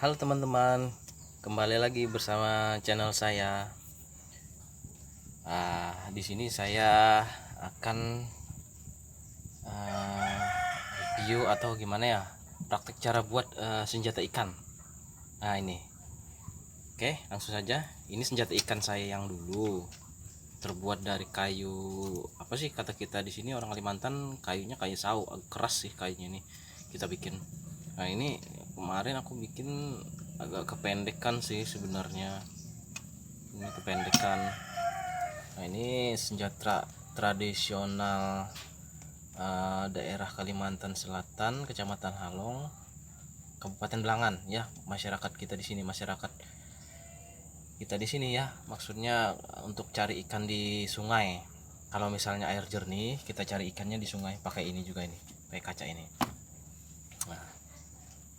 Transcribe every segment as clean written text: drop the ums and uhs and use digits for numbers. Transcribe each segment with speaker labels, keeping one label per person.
Speaker 1: Halo teman-teman, kembali lagi bersama channel saya. Di sini saya akan ah, review atau gimana ya, praktek cara buat senjata ikan. Nah ini, oke, langsung saja. Ini senjata ikan saya yang dulu terbuat dari kayu apa sih kata kita di sini orang Kalimantan, kayunya kayu sawo, agak keras sih kayunya ini kita bikin. Nah ini kemarin aku bikin agak kependekan sih sebenarnya, ini kependekan. Nah ini senjata tradisional daerah Kalimantan Selatan, Kecamatan Halong, Kabupaten Belangan ya, masyarakat kita di sini, masyarakat kita di sini ya, maksudnya untuk cari ikan di sungai. Kalau misalnya air jernih, kita cari ikannya di sungai pakai ini juga, ini pakai kaca ini. Nah,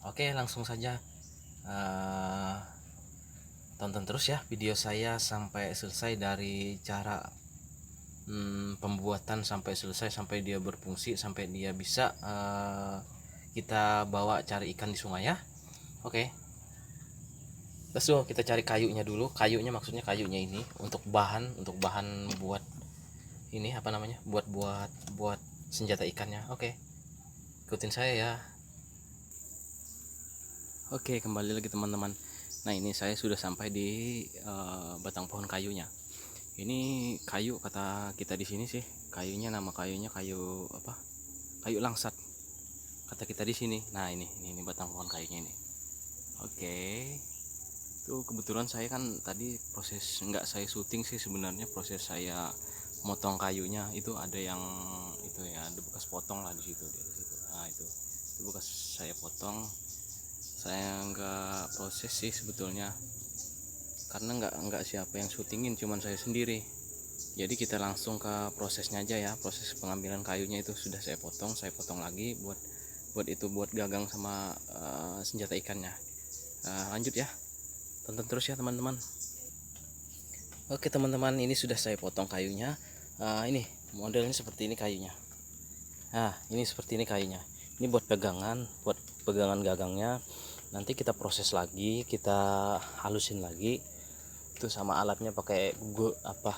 Speaker 1: oke, langsung saja. Eh, tonton terus ya video saya sampai selesai, dari cara pembuatan sampai selesai, sampai dia berfungsi, sampai dia bisa kita bawa cari ikan di sungai ya. Oke, let's go. Kita cari kayunya dulu. Kayunya maksudnya kayunya ini untuk bahan buat ini apa namanya, buat senjata ikannya. Oke, ikutin saya ya. Oke, kembali lagi teman-teman. Nah ini saya sudah sampai di batang pohon kayunya. Ini kayu kata kita di sini sih, kayunya nama kayunya kayu apa? Kayu langsat kata kita di sini. Nah ini batang pohon kayunya ini. Oke, itu kebetulan saya kan tadi proses, nggak saya syuting sih sebenarnya, proses saya motong kayunya itu ada yang itu ya, ada bekas potong lah di situ, di situ. Nah itu bekas saya potong. Saya nggak proses sih sebetulnya, karena nggak siapa yang syutingin, cuman saya sendiri. Jadi kita langsung ke prosesnya aja ya. Proses pengambilan kayunya itu sudah saya potong lagi buat gagang sama senjata ikannya. Lanjut ya, tonton terus ya teman-teman. Oke teman-teman, ini sudah saya potong kayunya. Ini modelnya seperti ini kayunya. Nah ini seperti ini kayunya. Ini buat pegangan gagangnya. Nanti kita proses lagi, kita halusin lagi itu sama alatnya, pakai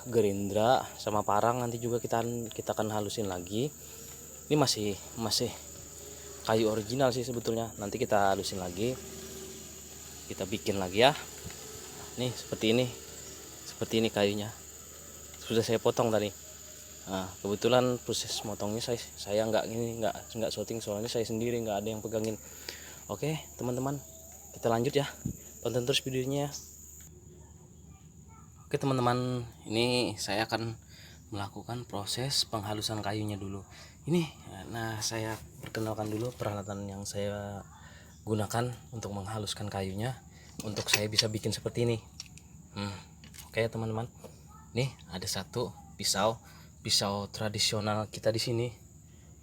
Speaker 1: gerindra sama parang. Nanti juga kita akan halusin lagi. Ini masih kayu original sih sebetulnya, nanti kita halusin lagi, kita bikin lagi ya. Nih seperti ini kayunya, sudah saya potong tadi. Nah kebetulan proses motongnya saya nggak syuting, soalnya saya sendiri, nggak ada yang pegangin. Oke teman-teman, kita lanjut ya, tonton terus videonya. Oke teman-teman, ini saya akan melakukan proses penghalusan kayunya dulu. Ini, nah saya perkenalkan dulu peralatan yang saya gunakan untuk menghaluskan kayunya, untuk saya bisa bikin seperti ini. Oke teman-teman, nih ada satu pisau tradisional kita di sini.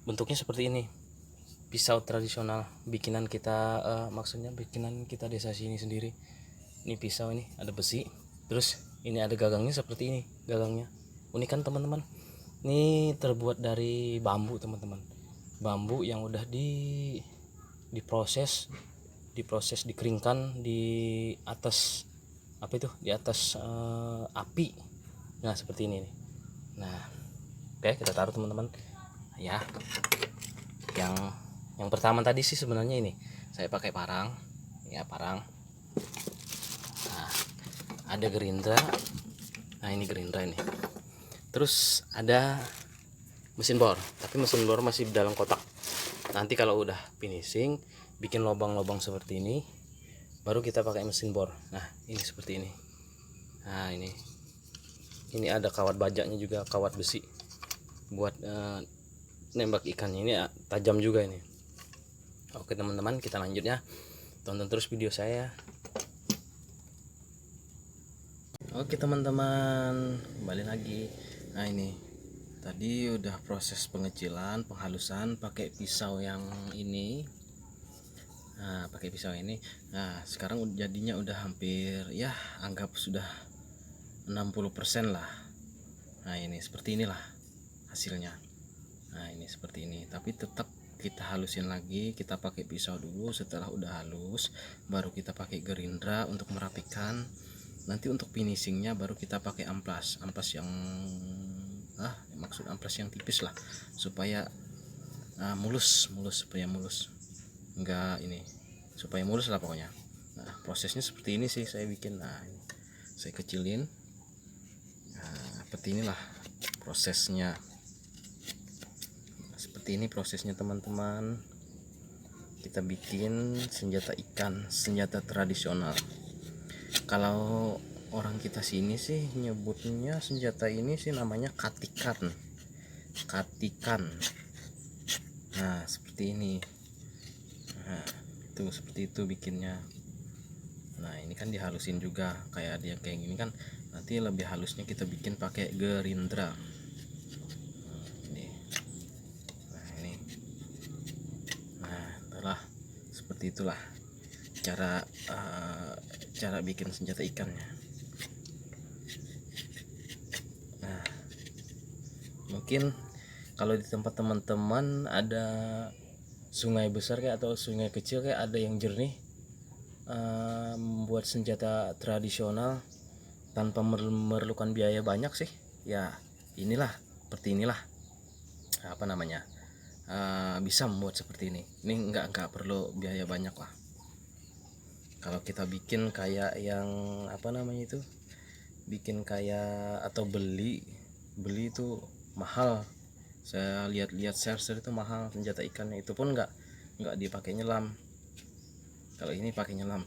Speaker 1: Bentuknya seperti ini, pisau tradisional bikinan kita, maksudnya bikinan kita desa sini sendiri. Ini pisau, ini ada besi, terus ini ada gagangnya seperti ini. Gagangnya unik kan teman-teman, ini terbuat dari bambu teman-teman, bambu yang udah diproses dikeringkan di atas apa itu, di atas api. Nah seperti ini nih. Nah oke, kita taruh teman-teman ya. Yang pertama tadi sih sebenarnya ini saya pakai parang ya, parang. Nah ada gerindra. Nah ini gerindra ini. Terus ada mesin bor, tapi mesin bor masih dalam kotak. Nanti kalau udah finishing, bikin lubang-lubang seperti ini, baru kita pakai mesin bor. Nah ini seperti ini. Nah ini ada kawat bajaknya juga, kawat besi buat nembak ikannya. Ini tajam juga ini. Oke teman-teman, kita lanjut ya, tonton terus video saya. Oke teman-teman, kembali lagi. Nah ini tadi udah proses pengecilan, penghalusan pakai pisau yang ini. Nah pakai pisau ini. Nah sekarang jadinya udah hampir ya, anggap sudah 60% lah. Nah ini seperti inilah hasilnya. Nah ini seperti ini, tapi tetap kita halusin lagi, kita pakai pisau dulu. Setelah udah halus baru kita pakai gerindra untuk merapikan. Nanti untuk finishingnya baru kita pakai amplas yang maksud amplas yang tipis lah, supaya mulus supaya mulus, enggak ini, supaya mulus lah pokoknya. Nah, prosesnya seperti ini sih saya bikin. Nah, ini saya kecilin. Nah, seperti inilah prosesnya. Seperti ini prosesnya teman-teman. Kita bikin senjata ikan, senjata tradisional. Kalau orang kita sini sih nyebutnya senjata ini sih namanya katikan. Nah, seperti ini. Nah, itu seperti itu bikinnya. Nah, ini kan dihalusin juga kayak dia kayak gini kan. Nanti lebih halusnya kita bikin pakai gerindra. Nah, seperti itulah cara bikin senjata ikannya. Nah, mungkin kalau di tempat teman-teman ada sungai besar kayak atau sungai kecil kayak ada yang jernih, membuat senjata tradisional tanpa memerlukan biaya banyak sih ya, seperti inilah apa namanya, bisa membuat seperti ini nggak perlu biaya banyak lah. Kalau kita bikin kayak yang apa namanya itu, bikin kayak atau beli itu mahal. Saya lihat share itu mahal senjata ikannya, itu pun nggak dipakai nyelam. Kalau ini pakai nyelam.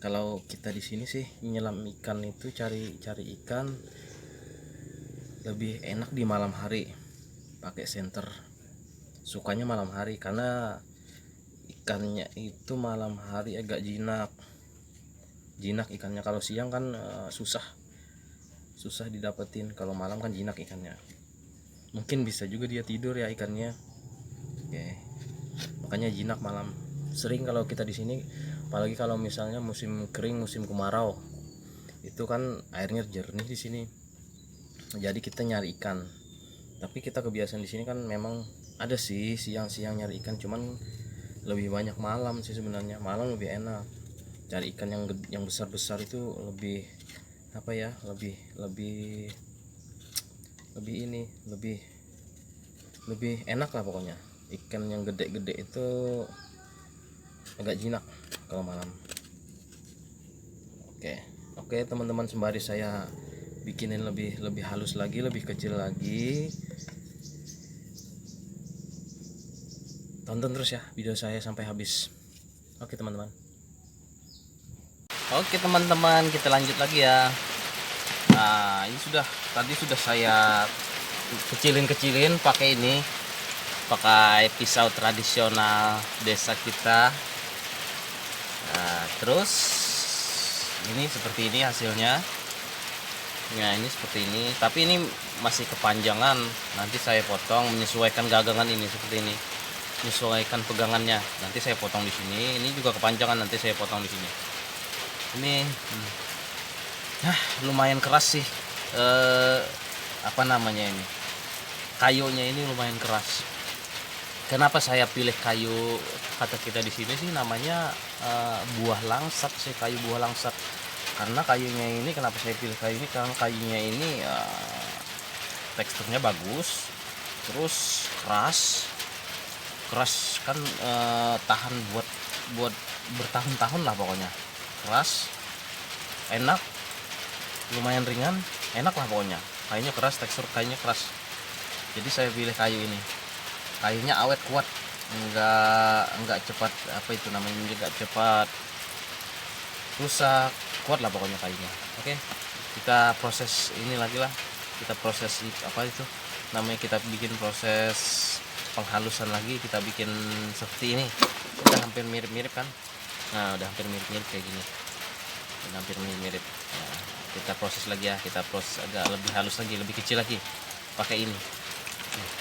Speaker 1: Kalau kita di sini sih nyelam ikan itu cari ikan lebih enak di malam hari, pakai senter. Sukanya malam hari karena ikannya itu malam hari agak jinak ikannya. Kalau siang kan susah didapetin, kalau malam kan jinak ikannya. Mungkin bisa juga dia tidur ya ikannya. Oke, makanya jinak malam. Sering kalau kita di sini, apalagi kalau misalnya musim kering, musim kemarau, itu kan airnya jernih di sini. Jadi kita nyari ikan. Tapi kita kebiasaan di sini kan memang ada sih siang-siang nyari ikan, cuman lebih banyak malam sih sebenarnya. Malam lebih enak cari ikan yang besar-besar itu, lebih apa ya, lebih enak lah pokoknya. Ikan yang gede-gede itu agak jinak kalau malam. Oke teman-teman, sembari saya bikinin lebih halus lagi, lebih kecil lagi, tonton terus ya video saya sampai habis. Oke teman-teman. Oke teman-teman, kita lanjut lagi ya. Nah, ini tadi sudah saya kecilin pakai pisau tradisional desa kita. Nah, terus ini seperti ini hasilnya. Nah, ini seperti ini, tapi ini masih kepanjangan. Nanti saya potong menyesuaikan gagangan ini seperti ini. Menyesuaikan pegangannya. Nanti saya potong di sini. Ini juga kepanjangan, nanti saya potong di sini. Ini lumayan keras sih. Apa namanya ini? Kayunya ini lumayan keras. Kenapa saya pilih kayu, kata kita di sini sih namanya buah langsat sih, kayu buah langsat. Karena kayunya ini, kenapa saya pilih kayu ini? Karena kayunya ini teksturnya bagus, terus keras kan, tahan buat bertahun-tahun lah pokoknya. Keras, enak, lumayan ringan, enak lah pokoknya. Kayunya keras, tekstur kayunya keras. Jadi saya pilih kayu ini. Kayunya awet, kuat, enggak cepat apa itu namanya, enggak cepat rusak, kuat lah pokoknya kayunya. Oke, kita proses ini lagi lah. Kita proses apa itu namanya, kita bikin proses penghalusan lagi. Kita bikin seperti ini. Udah hampir mirip-mirip kan. Nah, udah hampir mirip-mirip kayak gini. Udah hampir mirip-mirip. Nah, kita proses lagi ya. Kita proses agak lebih halus lagi, lebih kecil lagi. Pakai ini.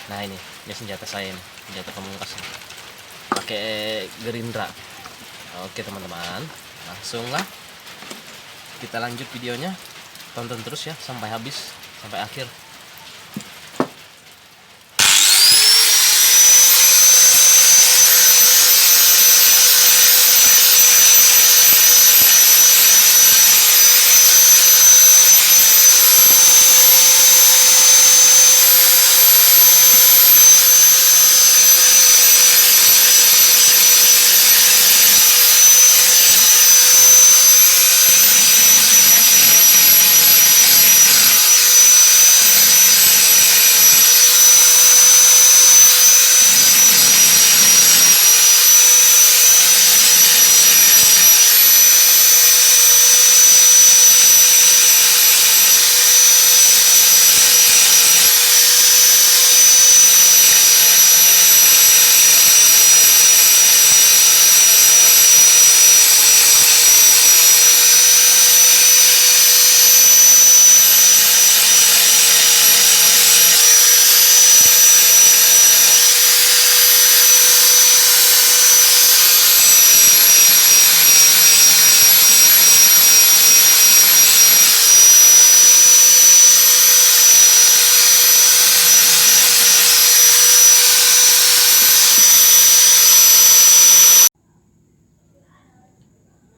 Speaker 1: Nah, ini senjata saya nih, senjata pamungkas. Pakai gerindra. Oke teman-teman, langsung lah kita lanjut videonya. Tonton terus ya sampai habis, sampai akhir.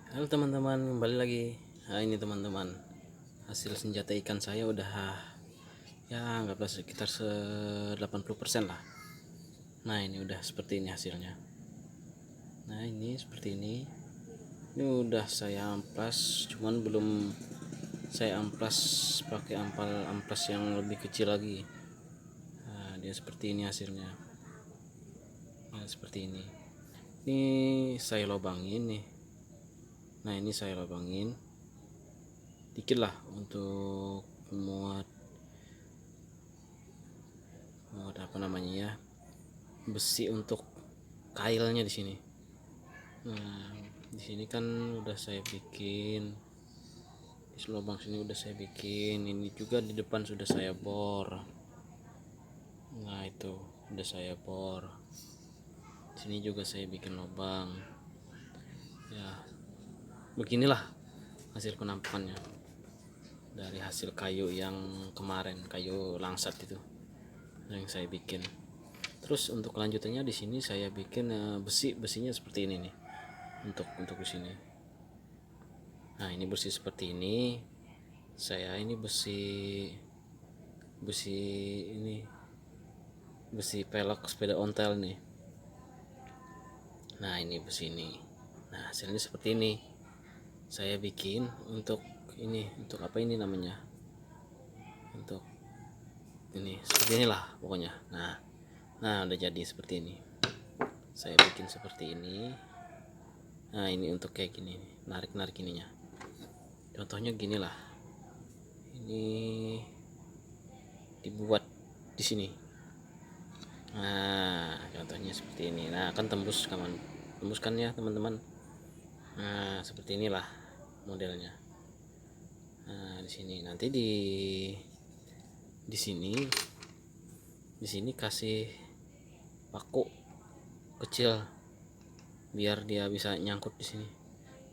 Speaker 1: Halo teman-teman, kembali lagi. Nah ini teman-teman, hasil senjata ikan saya udah ya anggaplah sekitar 80% lah. Nah ini udah seperti ini hasilnya. Nah ini seperti ini. Ini udah saya amplas, cuman belum saya amplas pakai amplas yang lebih kecil lagi. Nah dia seperti ini hasilnya. Nah seperti ini. Ini saya lobangin nih. Nah ini saya lobangin dikit lah untuk muat apa namanya ya, besi untuk kailnya di sini. Nah di sini kan udah saya bikin, di lubang sini udah saya bikin, ini juga di depan sudah saya bor. Nah itu udah saya bor, sini juga saya bikin lubang ya. Beginilah hasil penampakannya dari hasil kayu yang kemarin, kayu langsat itu yang saya bikin. Terus untuk kelanjutannya di sini saya bikin besinya seperti ini nih, untuk di sini. Nah ini besi seperti ini, saya ini besi ini besi pelek sepeda ontel nih. Nah ini besi ini. Nah hasilnya seperti ini, saya bikin untuk ini, untuk apa ini namanya, untuk ini seperti inilah pokoknya. Nah udah jadi seperti ini, saya bikin seperti ini. Nah ini untuk kayak gini, narik ininya, contohnya gini lah, ini dibuat di sini. Nah contohnya seperti ini. Nah kan tembus kan ya teman-teman. Nah seperti inilah modelnya. Nah di sini nanti di sini kasih paku kecil biar dia bisa nyangkut di sini,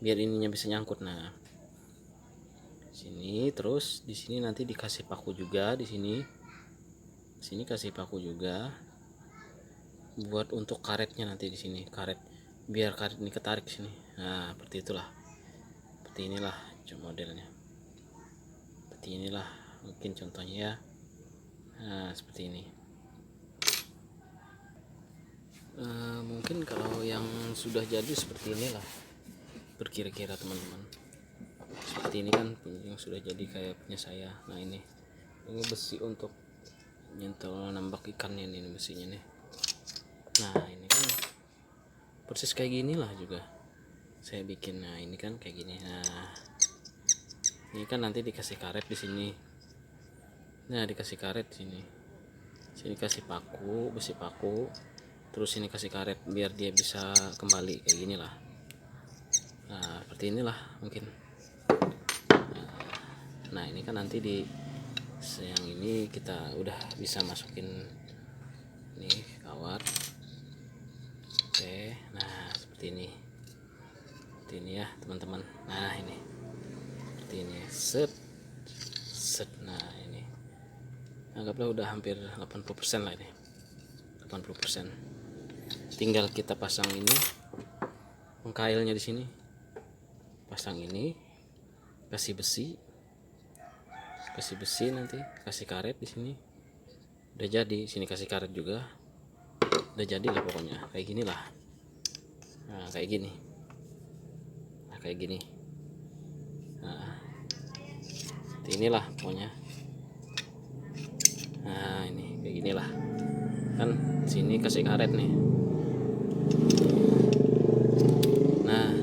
Speaker 1: biar ininya bisa nyangkut. Nah sini, terus di sini nanti dikasih paku juga, di sini kasih paku juga buat untuk karetnya nanti di sini, karet biar karet ini ketarik sini. Nah seperti itulah, seperti inilah modelnya, seperti inilah mungkin contohnya ya. Nah seperti ini. Mungkin kalau yang sudah jadi seperti inilah berkira-kira teman-teman. Seperti ini kan yang sudah jadi kayak punya saya. Nah ini besi untuk nyentuh nambak ikannya nih, besinya nih. Nah ini kan persis kayak gini lah juga saya bikin. Nah ini kan kayak gini. Nah ini kan nanti dikasih karet di sini. Nah dikasih karet sini kasih paku, besi paku, terus ini kasih karet biar dia bisa kembali kayak gini lah. Nah seperti inilah mungkin. Nah ini kan nanti di yang ini kita udah bisa masukin nih kawat. Oke, nah seperti ini ya teman-teman. Nah ini seperti ini, set. Nah ini anggaplah udah hampir 80% lah ini, 80%. Tinggal kita pasang ini pengkailnya di sini, pasang ini, kasih besi, nanti kasih karet di sini. Udah jadi, sini kasih karet juga. Udah jadi lah pokoknya kayak gini lah. Nah kayak gini, nah inilah pokoknya. Nah ini kayak gini lah kan, sini kasih karet nih. Nah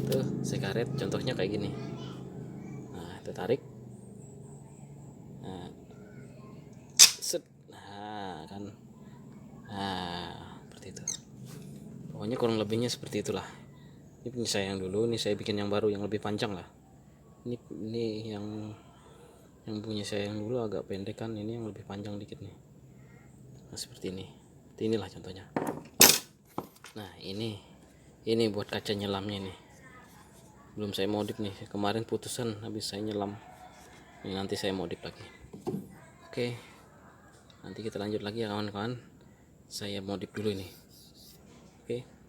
Speaker 1: tuh saya karet contohnya kayak gini. Nah itu tarik, nah set. Nah kan, nah seperti itu pokoknya, kurang lebihnya seperti itulah. Ini punya saya yang dulu, ini saya bikin yang baru yang lebih panjang lah. Ini yang punya saya yang dulu agak pendek kan, ini yang lebih panjang dikit nih. Nah seperti ini, inilah contohnya. Nah ini buat kaca nyelamnya nih, belum saya modif nih, kemarin putusan habis saya nyelam. Ini nanti saya modif lagi. Oke, nanti kita lanjut lagi ya kawan-kawan, saya modif dulu ini. Oke.